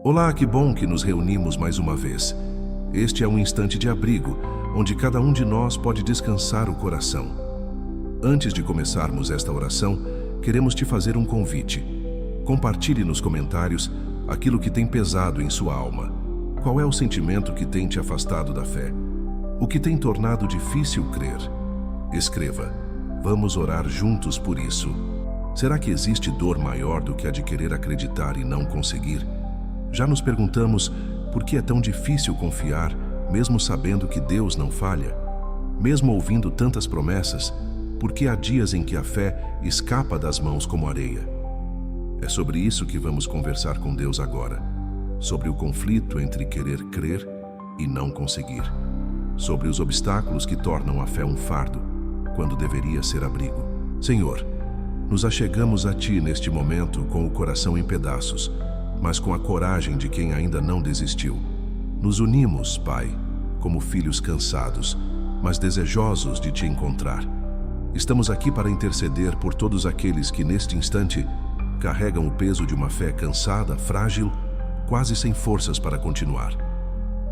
Olá, que bom que nos reunimos mais uma vez. Este é um instante de abrigo, onde cada um de nós pode descansar o coração. Antes de começarmos esta oração, queremos te fazer um convite. Compartilhe nos comentários aquilo que tem pesado em sua alma. Qual é o sentimento que tem te afastado da fé? O que tem tornado difícil crer? Escreva. Vamos orar juntos por isso. Será que existe dor maior do que a de querer acreditar e não conseguir? Já nos perguntamos por que é tão difícil confiar, mesmo sabendo que Deus não falha? Mesmo ouvindo tantas promessas, por que há dias em que a fé escapa das mãos como areia? É sobre isso que vamos conversar com Deus agora. Sobre o conflito entre querer crer e não conseguir. Sobre os obstáculos que tornam a fé um fardo, quando deveria ser abrigo. Senhor, nos achegamos a Ti neste momento com o coração em pedaços, mas com a coragem de quem ainda não desistiu. Nos unimos, Pai, como filhos cansados, mas desejosos de Te encontrar. Estamos aqui para interceder por todos aqueles que, neste instante, carregam o peso de uma fé cansada, frágil, quase sem forças para continuar.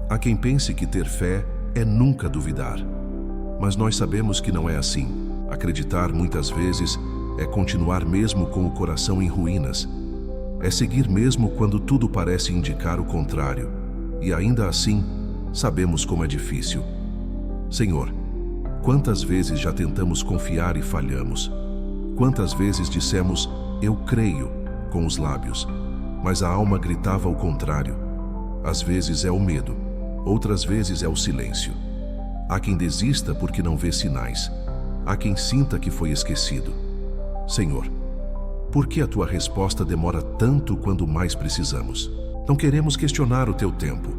Há quem pense que ter fé é nunca duvidar. Mas nós sabemos que não é assim. Acreditar, muitas vezes, é continuar mesmo com o coração em ruínas. É seguir mesmo quando tudo parece indicar o contrário. E ainda assim, sabemos como é difícil. Senhor, quantas vezes já tentamos confiar e falhamos? Quantas vezes dissemos, eu creio, com os lábios, mas a alma gritava o contrário. Às vezes é o medo, outras vezes é o silêncio. Há quem desista porque não vê sinais. Há quem sinta que foi esquecido. Senhor, por que a Tua resposta demora tanto quando mais precisamos? Não queremos questionar o Teu tempo,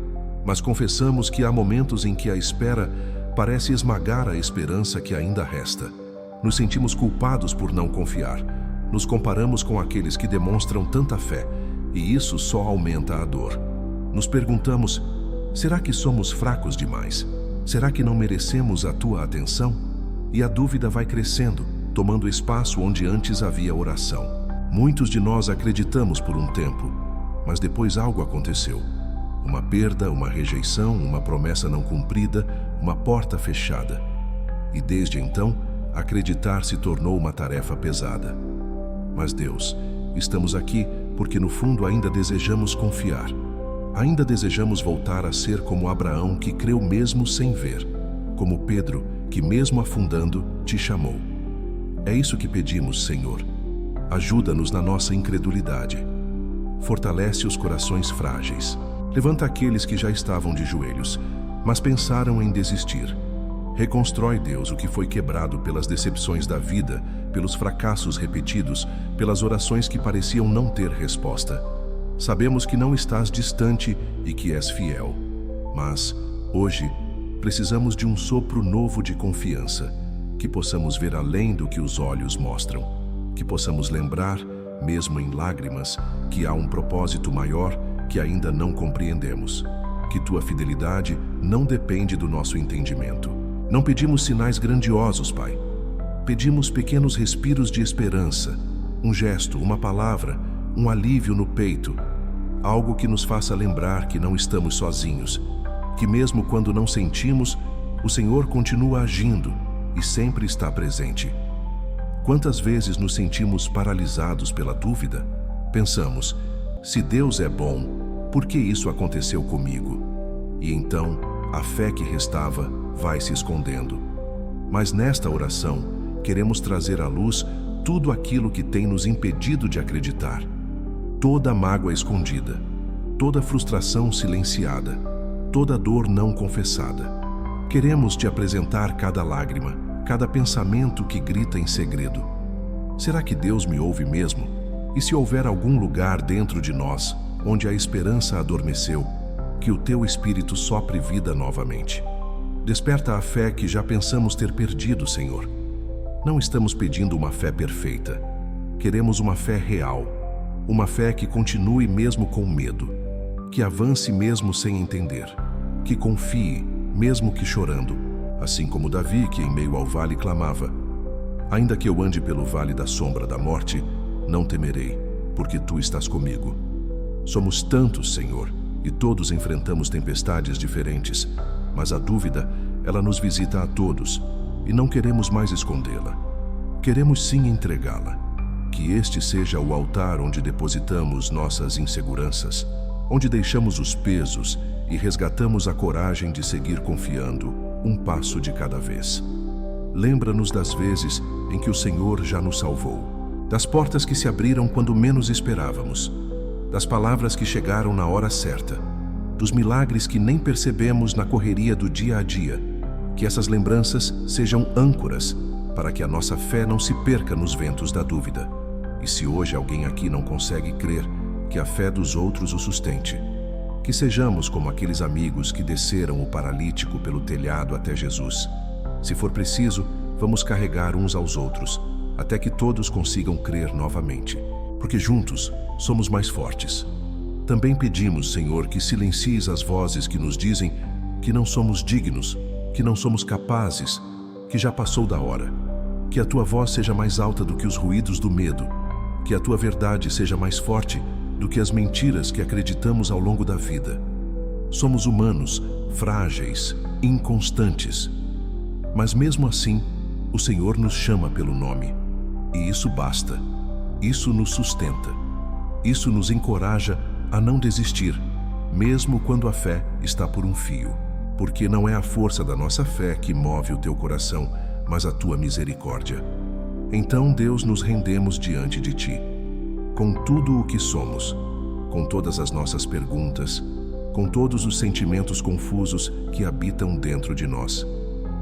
mas confessamos que há momentos em que a espera parece esmagar a esperança que ainda resta. Nos sentimos culpados por não confiar. Nos comparamos com aqueles que demonstram tanta fé, e isso só aumenta a dor. Nos perguntamos, será que somos fracos demais? Será que não merecemos a Tua atenção? E a dúvida vai crescendo, tomando espaço onde antes havia oração. Muitos de nós acreditamos por um tempo, mas depois algo aconteceu. Uma perda, uma rejeição, uma promessa não cumprida, uma porta fechada. E desde então, acreditar se tornou uma tarefa pesada. Mas Deus, estamos aqui porque no fundo ainda desejamos confiar. Ainda desejamos voltar a ser como Abraão, que creu mesmo sem ver. Como Pedro, que mesmo afundando, Te chamou. É isso que pedimos, Senhor. Ajuda-nos na nossa incredulidade. Fortalece os corações frágeis. Levanta aqueles que já estavam de joelhos, mas pensaram em desistir. Reconstrói, Deus, o que foi quebrado pelas decepções da vida, pelos fracassos repetidos, pelas orações que pareciam não ter resposta. Sabemos que não estás distante e que és fiel. Mas, hoje, precisamos de um sopro novo de confiança, que possamos ver além do que os olhos mostram. Que possamos lembrar, mesmo em lágrimas, que há um propósito maior que ainda não compreendemos. Que Tua fidelidade não depende do nosso entendimento. Não pedimos sinais grandiosos, Pai. Pedimos pequenos respiros de esperança, um gesto, uma palavra, um alívio no peito, algo que nos faça lembrar que não estamos sozinhos, que mesmo quando não sentimos, o Senhor continua agindo e sempre está presente. Quantas vezes nos sentimos paralisados pela dúvida? Pensamos, se Deus é bom, por que isso aconteceu comigo? E então, a fé que restava vai se escondendo. Mas nesta oração, queremos trazer à luz tudo aquilo que tem nos impedido de acreditar. Toda mágoa escondida, toda frustração silenciada, toda dor não confessada. Queremos Te apresentar cada lágrima, cada pensamento que grita em segredo. Será que Deus me ouve mesmo? E se houver algum lugar dentro de nós, onde a esperança adormeceu, que o Teu Espírito sopre vida novamente. Desperta a fé que já pensamos ter perdido, Senhor. Não estamos pedindo uma fé perfeita. Queremos uma fé real. Uma fé que continue mesmo com medo. Que avance mesmo sem entender. Que confie, mesmo que chorando. Assim como Davi, que em meio ao vale clamava, ainda que eu ande pelo vale da sombra da morte, não temerei, porque Tu estás comigo. Somos tantos, Senhor, e todos enfrentamos tempestades diferentes, mas a dúvida, ela nos visita a todos, e não queremos mais escondê-la. Queremos sim entregá-la. Que este seja o altar onde depositamos nossas inseguranças, onde deixamos os pesos e resgatamos a coragem de seguir confiando, um passo de cada vez. Lembra-nos das vezes em que o Senhor já nos salvou, das portas que se abriram quando menos esperávamos, das palavras que chegaram na hora certa, dos milagres que nem percebemos na correria do dia a dia. Que essas lembranças sejam âncoras para que a nossa fé não se perca nos ventos da dúvida. E se hoje alguém aqui não consegue crer, que a fé dos outros o sustente. Que sejamos como aqueles amigos que desceram o paralítico pelo telhado até Jesus. Se for preciso, vamos carregar uns aos outros, até que todos consigam crer novamente, porque juntos somos mais fortes. Também pedimos, Senhor, que silencies as vozes que nos dizem que não somos dignos, que não somos capazes, que já passou da hora. Que a tua voz seja mais alta do que os ruídos do medo, que a tua verdade seja mais forte do que as mentiras que acreditamos ao longo da vida. Somos humanos, frágeis, inconstantes. Mas mesmo assim, o Senhor nos chama pelo nome. E isso basta. Isso nos sustenta. Isso nos encoraja a não desistir, mesmo quando a fé está por um fio. Porque não é a força da nossa fé que move o teu coração, mas a tua misericórdia. Então, Deus, nos rendemos diante de ti, com tudo o que somos, com todas as nossas perguntas, com todos os sentimentos confusos que habitam dentro de nós.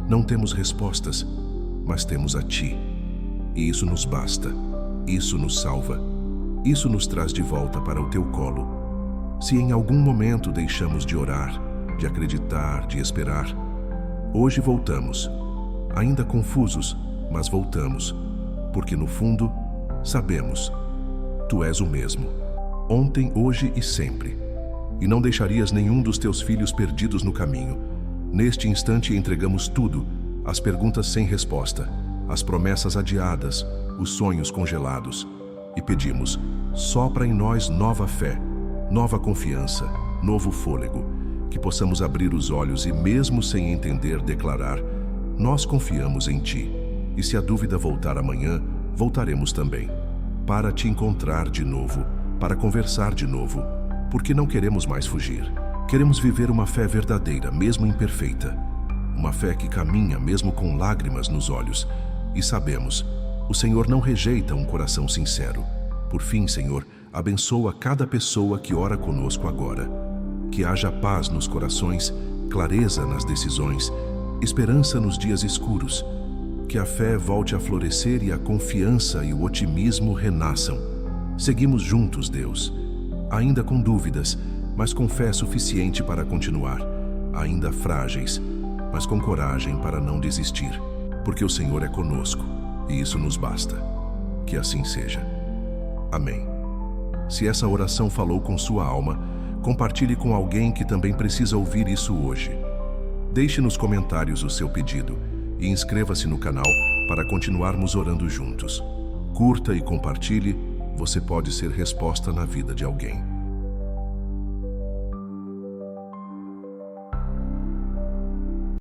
Não temos respostas, mas temos a ti. E isso nos basta, isso nos salva, isso nos traz de volta para o teu colo. Se em algum momento deixamos de orar, de acreditar, de esperar, hoje voltamos, ainda confusos, mas voltamos, porque no fundo, sabemos, tu és o mesmo, ontem, hoje e sempre, e não deixarias nenhum dos teus filhos perdidos no caminho. Neste instante entregamos tudo, as perguntas sem resposta, as promessas adiadas, os sonhos congelados, e pedimos, sopra em nós nova fé, nova confiança, novo fôlego, que possamos abrir os olhos e mesmo sem entender declarar, nós confiamos em ti, e se a dúvida voltar amanhã, voltaremos também, para te encontrar de novo, para conversar de novo, porque não queremos mais fugir. Queremos viver uma fé verdadeira, mesmo imperfeita, uma fé que caminha mesmo com lágrimas nos olhos, e sabemos, o Senhor não rejeita um coração sincero. Por fim, Senhor, abençoa cada pessoa que ora conosco agora. Que haja paz nos corações, clareza nas decisões, esperança nos dias escuros. Que a fé volte a florescer e a confiança e o otimismo renasçam. Seguimos juntos, Deus, ainda com dúvidas, mas com fé suficiente para continuar, ainda frágeis, mas com coragem para não desistir, porque o Senhor é conosco, e isso nos basta. Que assim seja. Amém. Se essa oração falou com sua alma, compartilhe com alguém que também precisa ouvir isso hoje. Deixe nos comentários o seu pedido e inscreva-se no canal para continuarmos orando juntos. Curta e compartilhe, você pode ser resposta na vida de alguém.